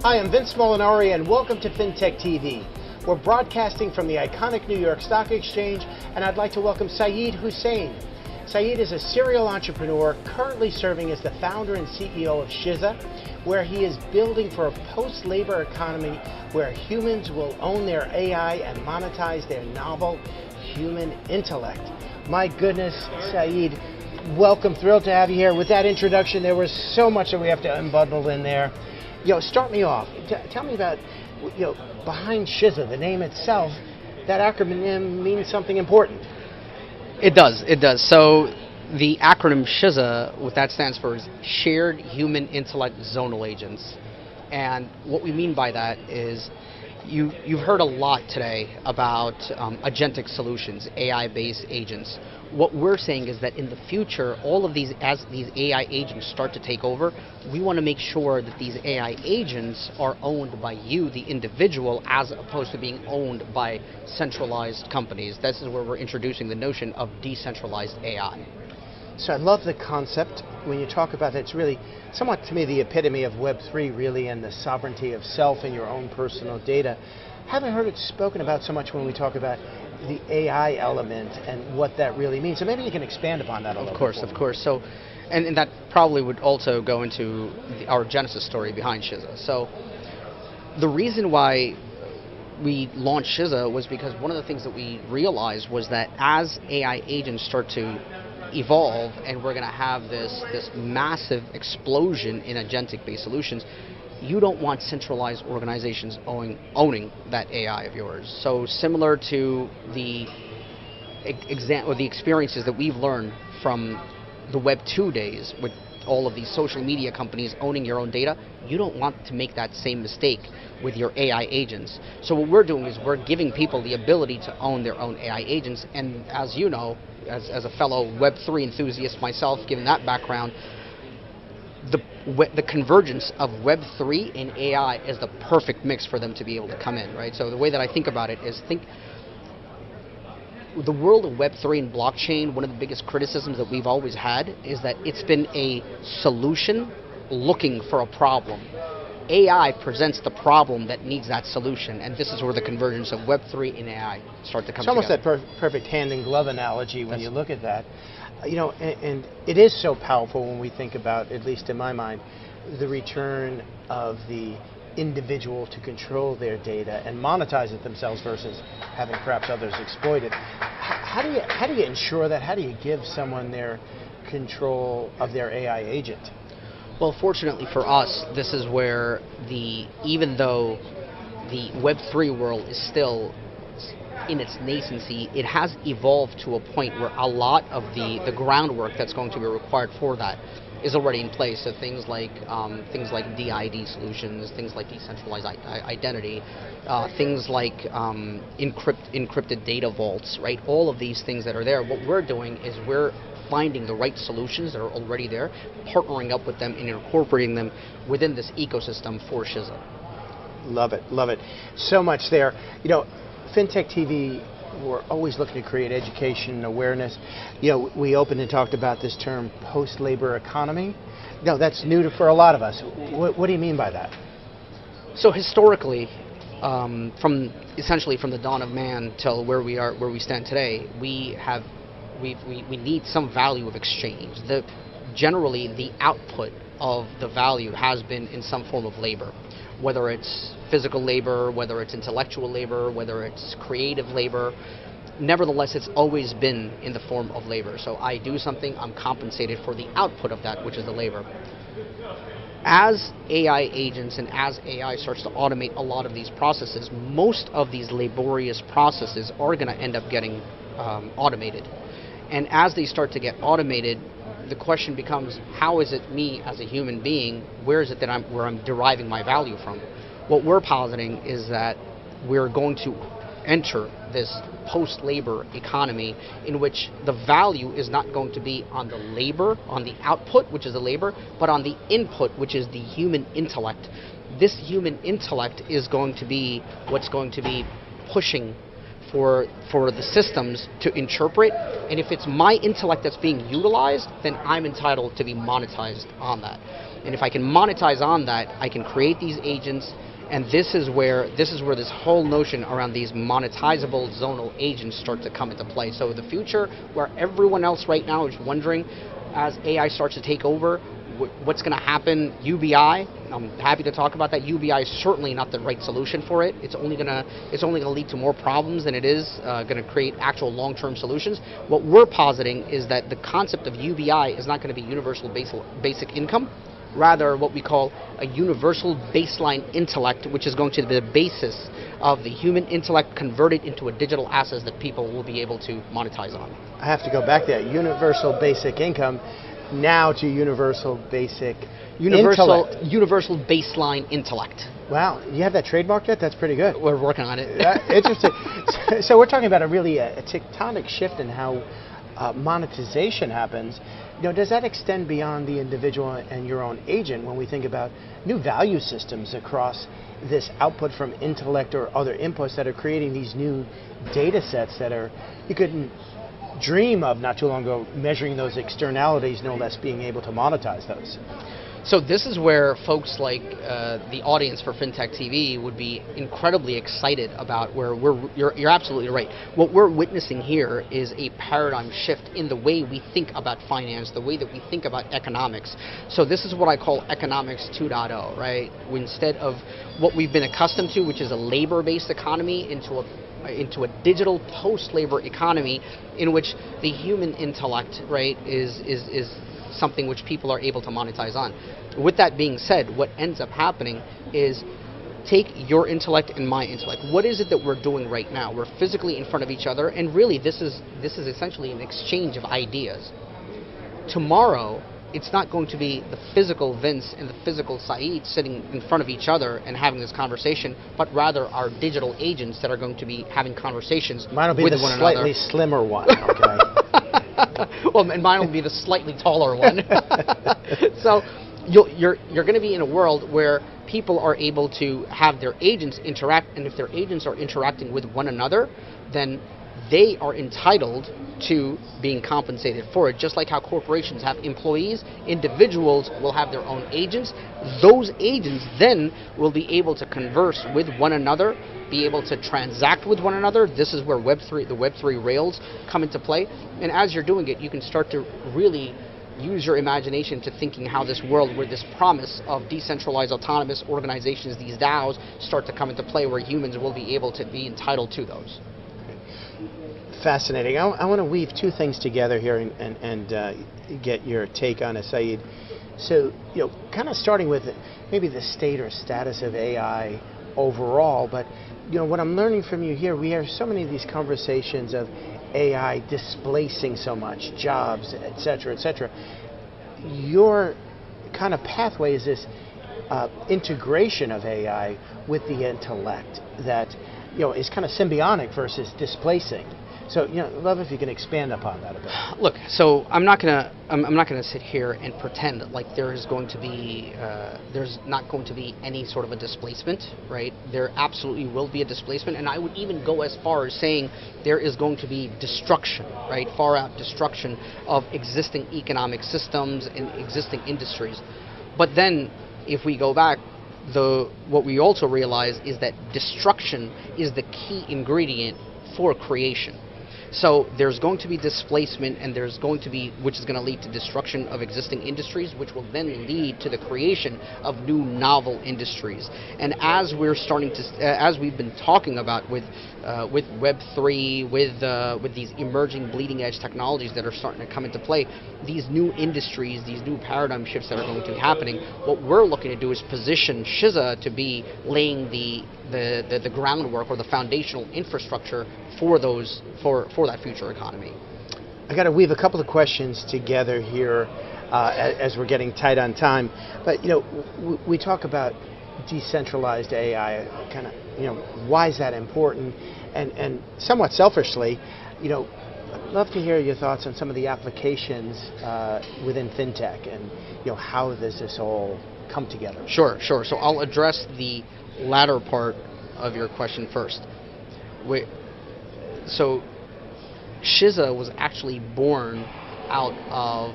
Hi, I'm Vince Molinari and welcome to FinTech TV. We're broadcasting from the iconic New York Stock Exchange, and I'd like to welcome Syed Hussain. Syed is a serial entrepreneur currently serving as the founder and CEO of SHIZA, where he is building for a post-labor economy where humans will own their AI and monetize their novel human intellect. My goodness, Syed, welcome. Thrilled to have you here. With that introduction, there was so much that we have to unbundle in there. Start me off. Tell me about, behind SHIZA, the name itself. That acronym means something important. It does. So the acronym SHIZA, what that stands for is Shared Human Intellect Zonal Agents. And what we mean by that is you've heard a lot today about agentic solutions, AI-based agents. What we're saying is that in the future, as these AI agents start to take over, we want to make sure that these AI agents are owned by you, the individual, as opposed to being owned by centralized companies. This is where we're introducing the notion of decentralized AI. So I love the concept. When you talk about that, it's really somewhat to me the epitome of Web3 really, and the sovereignty of self and your own personal data. Haven't heard it spoken about so much when we talk about the AI element and what that really means. So maybe you can expand upon that a little bit. Of course. So, and that probably would also go into our genesis story behind SHIZA. So the reason why we launched SHIZA was because one of the things that we realized was that as AI agents start to evolve and we're going to have this massive explosion in agentic-based solutions, you don't want centralized organizations owning that AI of yours. So similar to the experiences that we've learned from the Web 2 days with all of these social media companies owning your own data, you don't want to make that same mistake with your AI agents. So what we're doing is we're giving people the ability to own their own AI agents. And as you know, as a fellow Web3 enthusiast myself, given that background, the convergence of Web3 and AI is the perfect mix for them to be able to come in, right? So the way that I think about it is the world of Web3 and blockchain, one of the biggest criticisms that we've always had is that it's been a solution looking for a problem. AI presents the problem that needs that solution, and this is where the convergence of Web3 and AI start to come together. It's almost that perfect hand-in-glove analogy when you look at that. And it is so powerful when we think about, at least in my mind, the return of the individual to control their data and monetize it themselves versus having perhaps others exploit it. How do you ensure that? How do you give someone their control of their AI agent? Well, fortunately for us, this is where even though the Web3 world is still in its nascency, it has evolved to a point where a lot of the groundwork that's going to be required for that is already in place. So things like DID solutions, things like decentralized identity, things like encrypted data vaults, right? All of these things that are there. What we're doing is we're finding the right solutions that are already there, partnering up with them and incorporating them within this ecosystem for SHIZA. Love it. So much there. FinTech TV, we're always looking to create education and awareness. We opened and talked about this term post-labor economy. That's new for a lot of us. What do you mean by that? So historically, essentially from the dawn of man till where we stand today, we need some value of exchange. Generally, the output of the value has been in some form of labor, whether it's physical labor, whether it's intellectual labor, whether it's creative labor. Nevertheless, it's always been in the form of labor. So I do something, I'm compensated for the output of that, which is the labor. As AI agents and as AI starts to automate a lot of these processes, most of these laborious processes are going to end up getting automated. And as they start to get automated, the question becomes, how is it me as a human being, where is it that I'm deriving my value from? What we're positing is that we're going to enter this post-labor economy in which the value is not going to be on the labor, on the output, which is the labor, but on the input, which is the human intellect. This human intellect is going to be what's going to be pushing for the systems to interpret, and if it's my intellect that's being utilized, then I'm entitled to be monetized on that. And if I can monetize on that, I can create these agents, and this is where this whole notion around these monetizable zonal agents start to come into play. So the future, where everyone else right now is wondering, as AI starts to take over, what's going to happen? UBI, I'm happy to talk about that. UBI is certainly not the right solution for it. It's only going to lead to more problems than it is going to create actual long-term solutions. What we're positing is that the concept of UBI is not going to be universal basic income, rather what we call a universal baseline intellect, which is going to be the basis of the human intellect converted into a digital asset that people will be able to monetize on. I have to go back there. Universal basic income, now to universal basic intellect. Universal baseline intellect. Wow, you have that trademarked yet? That's pretty good. We're working on it. Interesting. So we're talking about a tectonic shift in how monetization happens. Does that extend beyond the individual and your own agent when we think about new value systems across this output from intellect or other inputs that are creating these new data sets that you couldn't dream of not too long ago, measuring those externalities, no less being able to monetize those? So this is where folks like the audience for FinTech TV would be incredibly excited about, where you're absolutely right. What we're witnessing here is a paradigm shift in the way we think about finance, the way that we think about economics. So this is what I call economics 2.0, right? Instead of what we've been accustomed to, which is a labor-based economy, into a digital post-labor economy in which the human intellect, right, is something which people are able to monetize on. With that being said, what ends up happening is, take your intellect and my intellect. What is it that we're doing right now? We're physically in front of each other, and really this is essentially an exchange of ideas. Tomorrow, it's not going to be the physical Vince and the physical Syed sitting in front of each other and having this conversation, but rather our digital agents that are going to be having conversations Mine will be with the one slightly another. Slimmer one, okay? Well, and mine will be the slightly taller one. So you're going to be in a world where people are able to have their agents interact, and if their agents are interacting with one another, then they are entitled to being compensated for it. Just like how corporations have employees, individuals will have their own agents. Those agents then will be able to converse with one another, be able to transact with one another. This is where the Web3 rails come into play. And as you're doing it, you can start to really use your imagination to thinking how this world, where this promise of decentralized autonomous organizations, these DAOs, start to come into play, where humans will be able to be entitled to those. Fascinating. I want to weave two things together here and get your take on it, Syed. So, kind of starting with maybe the state or status of AI overall, but what I'm learning from you here, we have so many of these conversations of AI displacing so much jobs, et cetera, et cetera. Your kind of pathway is this integration of AI with the intellect that is kind of symbiotic versus displacing. So, love if you can expand upon that a bit. Look, so I'm not gonna sit here and pretend like there's not going to be any sort of a displacement, right? There absolutely will be a displacement, and I would even go as far as saying there is going to be destruction, right? Far out destruction of existing economic systems and existing industries. But then, if we go back, what we also realize is that destruction is the key ingredient for creation. So there's going to be displacement, and which is going to lead to destruction of existing industries, which will then lead to the creation of new novel industries. And as we've been talking about with Web3, with these emerging bleeding edge technologies that are starting to come into play, these new industries, these new paradigm shifts that are going to be happening, what we're looking to do is position SHIZA to be laying the groundwork or the foundational infrastructure for that future economy. I got to weave a couple of questions together here as we're getting tight on time. But we talk about decentralized AI, kind of why is that important, and somewhat selfishly, I'd love to hear your thoughts on some of the applications within FinTech, and how does this all come together? Sure. So I'll address the latter part of your question first. so SHIZA was actually born out of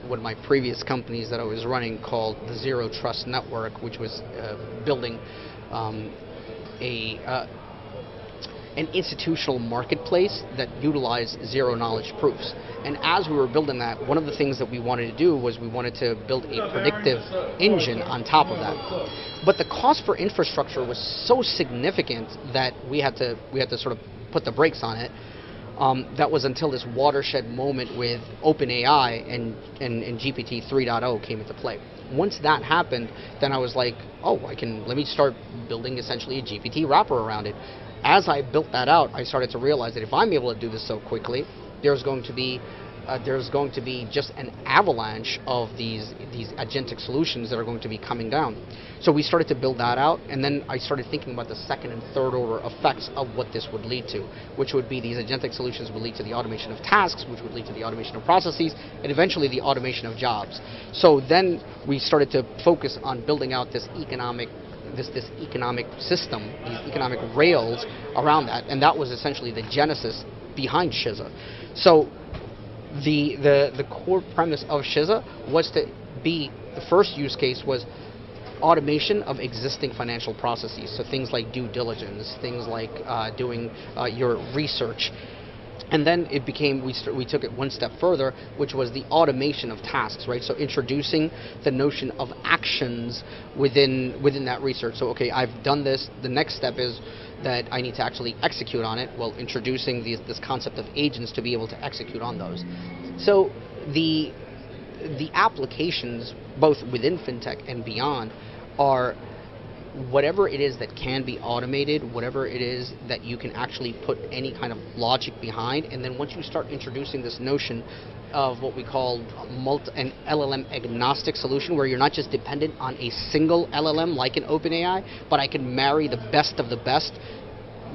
one of my previous companies that I was running called the Zero Trust Network, which was building an institutional marketplace that utilized zero knowledge proofs. And as we were building that, one of the things that we wanted to do was we wanted to build a predictive engine on top of that. But the cost for infrastructure was so significant that we had to sort of put the brakes on it. That was until this watershed moment with OpenAI and GPT 3.0 came into play. Once that happened, then I was like, oh, let me start building essentially a GPT wrapper around it. As I built that out, I started to realize that if I'm able to do this so quickly, there's going to be just an avalanche of these agentic solutions that are going to be coming down. So we started to build that out, and then I started thinking about the second and third order effects of what this would lead to, which would be these agentic solutions would lead to the automation of tasks, which would lead to the automation of processes, and eventually the automation of jobs. So then we started to focus on building out this economic system, these economic rails around that, and that was essentially the genesis behind SHIZA. So the core premise of SHIZA was to be, the first use case was automation of existing financial processes. So things like due diligence, things like doing your research. And then it became, we took it one step further, which was the automation of tasks, right? So introducing the notion of actions within that research. So, okay, I've done this. The next step is that I need to actually execute on it. Well, introducing this concept of agents to be able to execute on those. So the applications, both within fintech and beyond, are whatever it is that can be automated, whatever it is that you can actually put any kind of logic behind, and then once you start introducing this notion of what we call an LLM agnostic solution, where you're not just dependent on a single LLM like an OpenAI, but I can marry the best of the best,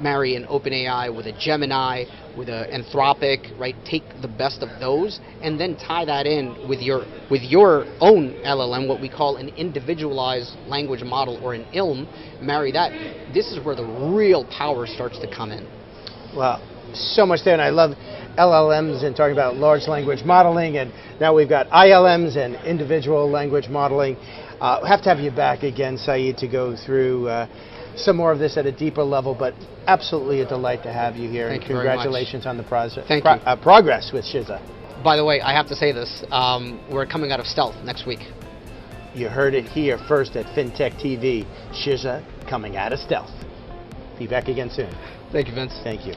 marry an OpenAI with a Gemini, with an Anthropic, right? Take the best of those, and then tie that in with your own LLM, what we call an individualized language model or an ILM. Marry that. This is where the real power starts to come in. Well, so much there, and I love LLMs and talking about large language modeling, and now we've got ILMs and individual language modeling. We'll have to have you back again, Syed, to go through some more of this at a deeper level, but absolutely a delight to have you here. Thank and you very much. Congratulations on the progress with SHIZA. By the way, I have to say this, we're coming out of stealth next week. You heard it here first at FinTech TV. SHIZA coming out of stealth. Be back again soon. Thank you, Vince. Thank you.